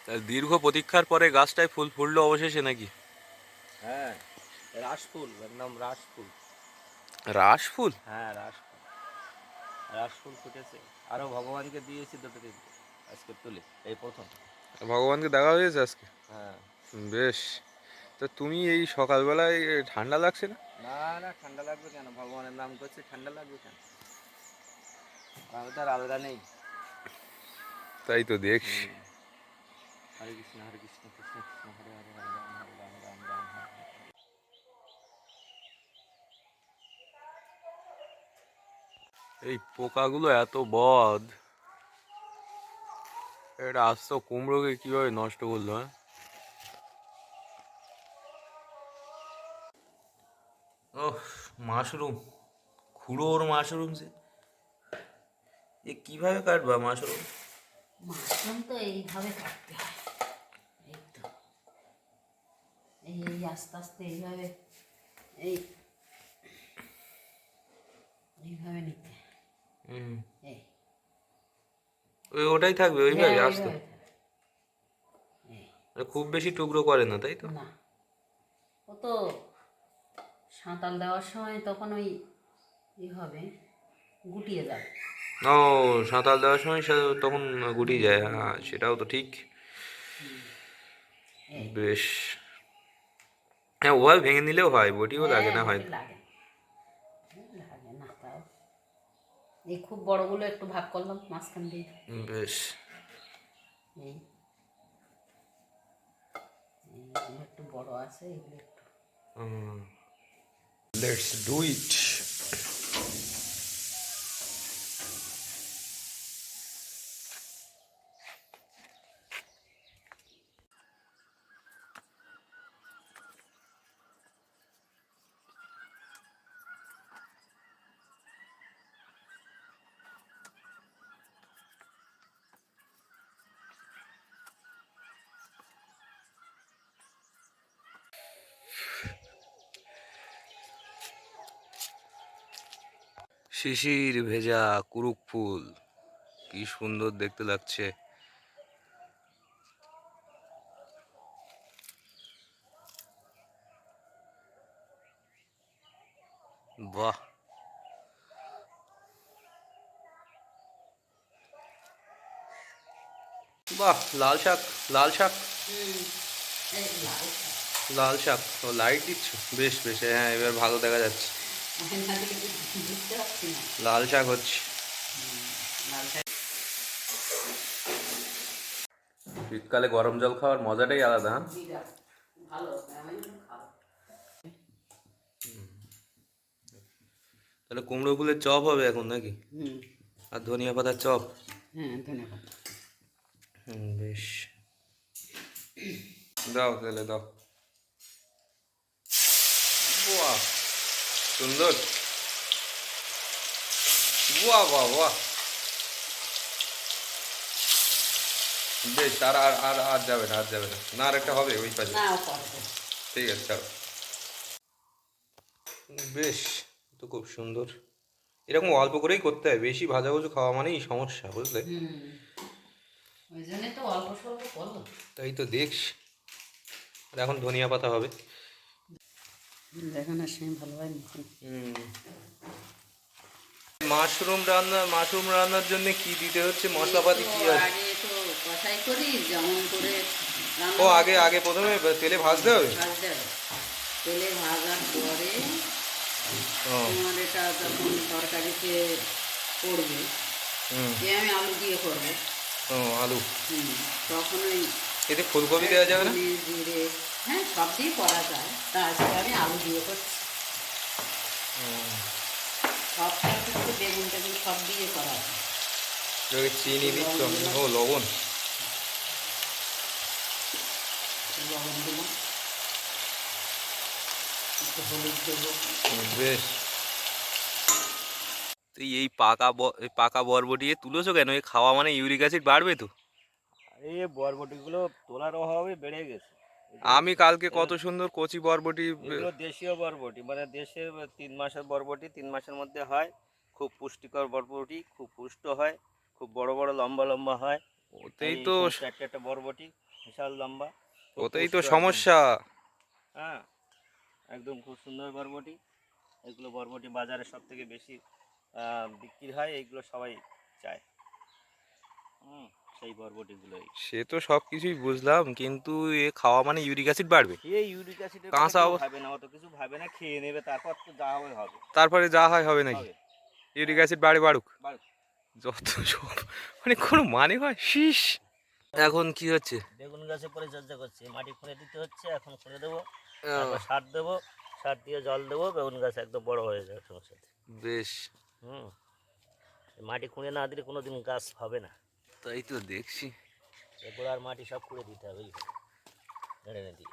দীর্ঘ প্রতীক্ষার পরে গাছটায় ফুল ফুললো অবশেষে নাকি? হ্যাঁ, রাসফুল, একদম রাসফুল। রাসফুল? হ্যাঁ, রাসফুল, রাসফুল ফুটেছে। আরো ভগবানকে দিয়েছি দুটো তিনটে আজকে তুলে, এই প্রথম। ভগবানকে দেখা হয়েছে আজকে? হ্যাঁ। বেশ। তো তুমি এই সকালবেলায় ঠান্ডা লাগছে না? না না, ঠান্ডা লাগবে কেন? ভগবানের নাম করছে, ঠান্ডা লাগবে কেন? আমি তো আর আলাদা নেই। তাই তো দেখছি। হরে কৃষ্ণ হরে কৃষ্ণ কৃষ্ণ কৃষ্ণ হরে হরে, হরে রাম হরে রাম রাম রাম হরে হরে। এই পোকাগুলো এত বদ, এটা আস্ত কুমড়োকে কিভাবে নষ্ট করলো, হ্যাঁ? ওহ, মাশরুম, খুঁড়োর মাশরুম যে, এ কিভাবে কাটবা মাশরুম? মাশরুম তো এইভাবে কাটতে হয়। এই তো এই এই আস্তে আস্তে এইভাবে, এই এইভাবে নিতে। হুম, এই ওটাই থাকবে হ্যাঁ, ওইভাবে আস্ত? ওইভাবে থাকে। এই খুব বেশি টুকরো করে না, তাই তো? না, ও তো সাঁতাল দেওয়ার সময় তখন ওই হবে, গুটিয়ে যাবে। ও, সাঁতাল দেওয়ার সময় তখন গুটিয়ে যায়, হ্যাঁ সেটাও তো ঠিক। এই বেশ। হ্যাঁ, ওভাবে ভেঙে নিলেও হয়, বটিও লাগে হ্যাঁ, না বটি হয়তো। লাগে লাগে না তাও। এই খুব বড়গুলো একটু ভাগ করলাম মাঝখান দিয়ে। বেশ। এই এইগুলো একটু বড় আছে, এগুলো একটু লেটস ডু ইট। শিশির ভেজা কুরুক ফুল, কি সুন্দর দেখতে লাগছে। বাহ, বাহ, লাল শাক, লাল শাক, এই লাল লাল শাক। ও, লাইট দিচ্ছ? বেশ বেশ, হ্যাঁ এবার ভালো দেখা যাচ্ছে। না দিলে বুঝতে পারছি না। লাল শাক হচ্ছে। লালটা শীতকালে গরম জল খাওয়ার মজাটাই আলাদা, হ্যাঁ? বিরাট ভালো, আমি খাবো। তাহলে কুমড়ো ফুলের চপ হবে এখন নাকি? হুম, আর ধনিয়া পাতার চপ? হ্যাঁ ধন্যবাদ। বেশ, দাও তাহলে দাও। বাহ, সুন্দর। বাহ বাহ বাহ, বেশ। আর আর আর আর যাবে না, আর যাবে না, না আর একটা হবে ওই পাশে। না পারবো। ঠিক আছে, ছাড়ো। বেশ, তো খুব সুন্দর। এরকম অল্প করেই করতে হয়, বেশি ভাজাভুজি খাওয়া মানেই সমস্যা, বুঝলে? হুম, ওই জন্যে তো অল্প স্বল্প করবো। তাই তো দেখছি। আর এখন ধনিয়া পাতা হবে। দেখানোর সময় ভালো হয়নি। মাশরুম রান্নার জন্য কি দিতে হচ্ছে, মশলাপাতি কি আছে? আগে তো কষাই করি যেমন করে ও, রান্না আগে আগে প্রথমে তেলে ভাজতে হবে? ভাজতে হবে। তেলে ভাজার পরে ও। তোমার এটা যখন তরকারিতে পড়বে, হুম। যে আমি আলু দিয়ে করবো, ও, আলু। তখন ওই এতে ফুলকপি দেওয়া যাবে না? ধনে জিরে, হ্যাঁ সব দিয়ে করা যায়, তা আজকে আমি আলু দিয়ে করছি। সব কিছু বেগুন টেগুন সব দিয়ে করা যায়। চিনি দিচ্ছ? ও, লবণ। লবণ দিলাম, একটু হলুদ দেবো। বেশ। তো এই পাকা বরবটি তুলেছো কেন? এ খাওয়া মানে ইউরিক অ্যাসিড বাড়বে তো। এই বরবটিগুলো তোলার অভাবে বেড়ে গেছে। আমি কালকে কত সুন্দর কচি বরবটি। এগুলো দেশীয় বরবটি, মানে দেশের 3 মাসের বরবটি, 3 মাসের মধ্যে হয়। খুব পুষ্টিকর বরবটি, খুব পুষ্ট হয়, খুব বড় বড় লম্বা লম্বা হয়। ওতেই এই তো। সমস্ত একটা একটা বরবটি বিশাল লম্বা, খুব ওতেই তো পুষ্ট একদম। সমস্যা। হ্যাঁ, একদম খুব সুন্দর বরবটি। এগুলো বরবটি বাজারে সব থেকে বেশি বিক্রি হয়, এইগুলো সবাই চায়। সেই বরবটিগুলোই। সে তো সব কিছুই বুঝলাম, কিন্তু এ খাওয়া মানে ইউরিক অ্যাসিড বাড়বে। এই ইউরিক অ্যাসিডের কথা কাঁচা কেউ ভাবে না, অত কিছু ভাবে না, খেয়ে নেবে, তারপর তো যা হবে হবে। তারপরে যা হয় হবে নাকি? হবে। ইউরিক অ্যাসিড বাড়ুক, বাড়ুক। যত সব মানে কোনো মানে হয় শীষ। এখন কি হচ্ছে? বেগুন গাছে পরিচর্যা করছি, মাটি খুঁড়ে দিতে হচ্ছে, এখন খুঁড়ে দেবো, আহ, তারপর সার দেবো, সার দিয়ে জল দেবো, বেগুন গাছ একদম বড় হয়ে যাবে সমস্যা নেই। বেশ, মাটি খুঁড়ে না দিলে কোনো দিন গাছ হবে না। তাই তো দেখছি। গোড়ার মাটি সব খুঁড়ে দিতে হবে এইভাবে ঝেড়ে দিয়ে।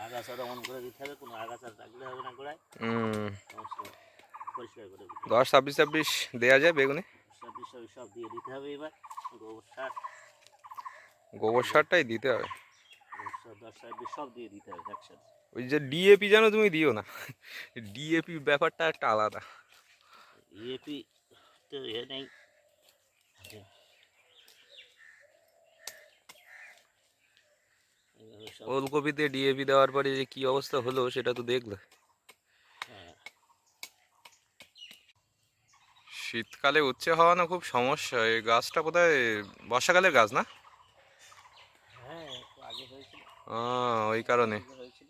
আগাছা দমন করে দিতে হবে, কোনো আগাছা রাখলে হবে না গোড়ায়। পরিষ্কার করে দিতে 10, 26 দেয়া যায় বেগুনে? সব দিয়ে দিতে হবে। এবার গোবর সার, গোবর সারটাই দিতে হবে। 10, 26 সব দিয়ে দিতে হবে একসাথে। ওই যে ডিএপি যেন তুমি দিও না, ডিএপি ব্যাপারটা একটা আলাদা। ইএপি তো নেই। ওলকপিতে ডিএপি দেওয়ার পরে যে কি অবস্থা হলো সেটা তো দেখলে। শীতকালে উচ্ছে হওয়া না খুব সমস্যা। এই গাছটা বোধহয় বর্ষাকালের গাছ না? হ্যাঁ, একটু আগে হয়েছিল। ওই কারণে। হয়েছিল।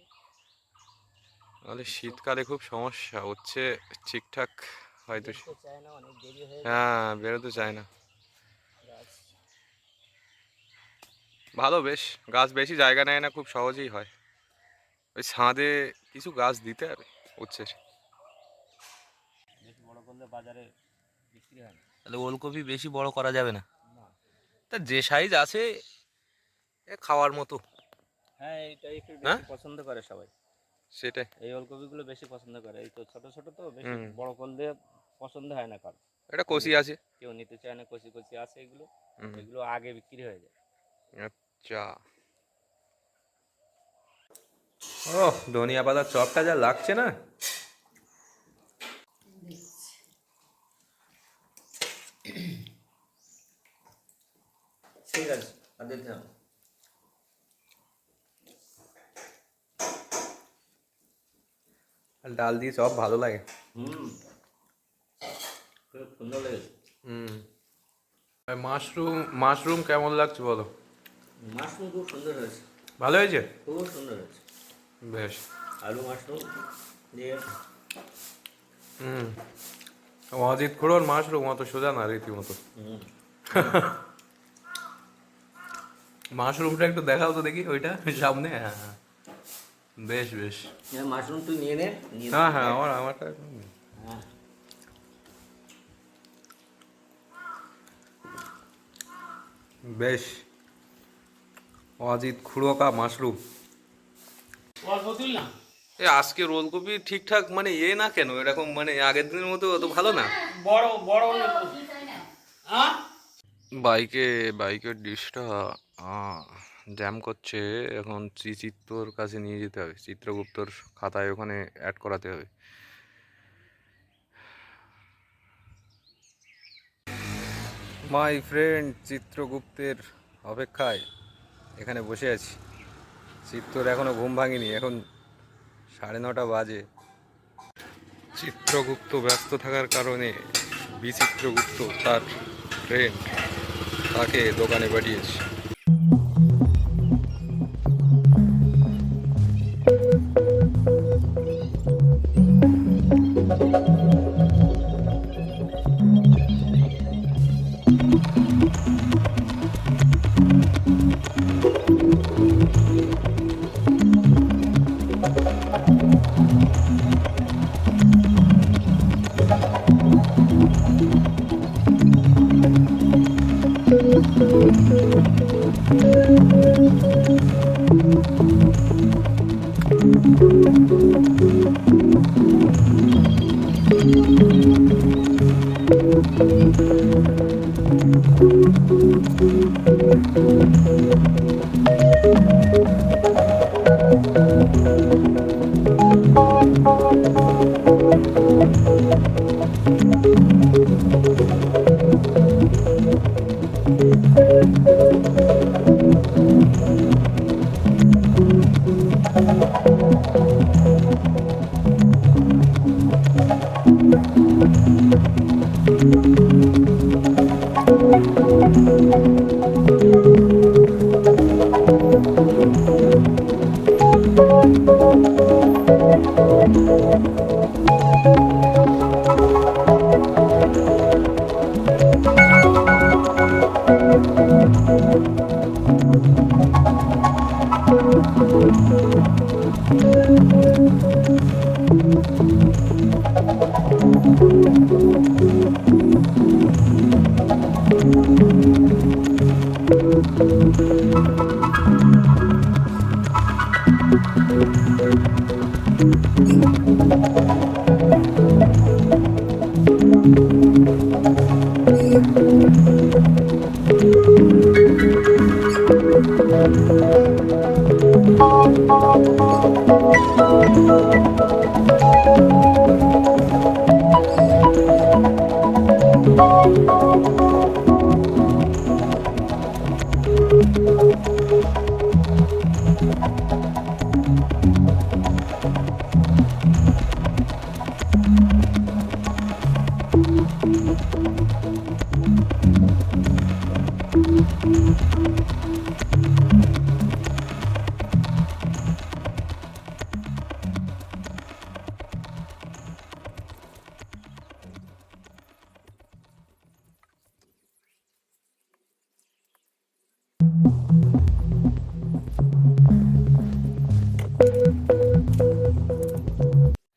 তাহলে শীতকালে খুব সমস্যা হচ্ছে, ঠিকঠাক হয়তো। চায় না, অনেক দেরি হয়ে হ্যাঁ, বেরোতে চায় না। গাছ। ভালো, বেশ গাছ বেশি জায়গা নেয় না, খুব সহজেই হয়। ওই ছাদে কিছু গাছ দিতে হবে উচ্ছের। বেশি বড় করলে বাজারে বিক্রি হয় না। তাহলে ওলকপি বেশি বড় করা যাবে না? না। তা যে সাইজ আছে খাওয়ার মতো। হ্যাঁ, এইটাই একটু হ্যাঁ? বেশি পছন্দ করে সবাই। সেটাই। এই ওলকপিগুলো বেশি পছন্দ করে। এই তো ছোট ছোট তো, বেশি হুম। বড় করলে পছন্দ হয় না কারো। এটা কষি আছে। কেউ নিতে চায় না, কচি কচি আছে এগুলো। হুম। এগুলো আগে বিক্রি হয়ে যায়। আচ্ছা। ও, ধনিয়া পাতার চপটা যা লাগছে না। ঠিক আছে, আর দিতে হবে। ডাল দিয়ে চপ ভালো লাগে। খুব সুন্দর লেগেছে। মাশরুম কেমন লাগছে বলো? মাশরুম খুব সুন্দর হয়েছে। ভালো হয়েছে? খুব সুন্দর হয়েছে। বেশ। আলু মাশরুম দিয়ে। অজিত খুড়োর মাশরুম অত সোজা না রীতিমতো। মাশরুমটা একটু দেখাও তো দেখি, ওইটা সামনে। হ্যাঁ, বেশ বেশ। মাশরুম তুই নিয়ে নে। হ্যাঁ হ্যাঁ, আমারটা। হ্যাঁ। বেশ। অজিত খুড়োকা মাশরুম। আজকে ওলকপি ঠিকঠাক মানে না কেন এরকম, মানে আগের দিনের মতো অত ভালো না। বড় বড়। বাইকের ডিশটা জ্যাম করছে। এখন চিত্রর কাছে নিয়ে যেতে হবে, চিত্রগুপ্তর খাতায় ওখানে অ্যাড করাতে হবে। মাই ফ্রেন্ড চিত্রগুপ্তের অপেক্ষায় এখানে বসে আছি। চিত্রর এখনো ঘুম ভাঙেনি, এখন 9:30 বাজে। চিত্রগুপ্ত ব্যস্ত থাকার কারণে বিচিত্রগুপ্ত তার ফ্রেন্ড তাকে দোকানে পাঠিয়েছে।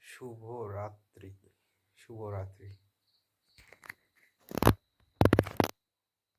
শুভরাত্রি। শুভরাত্রি।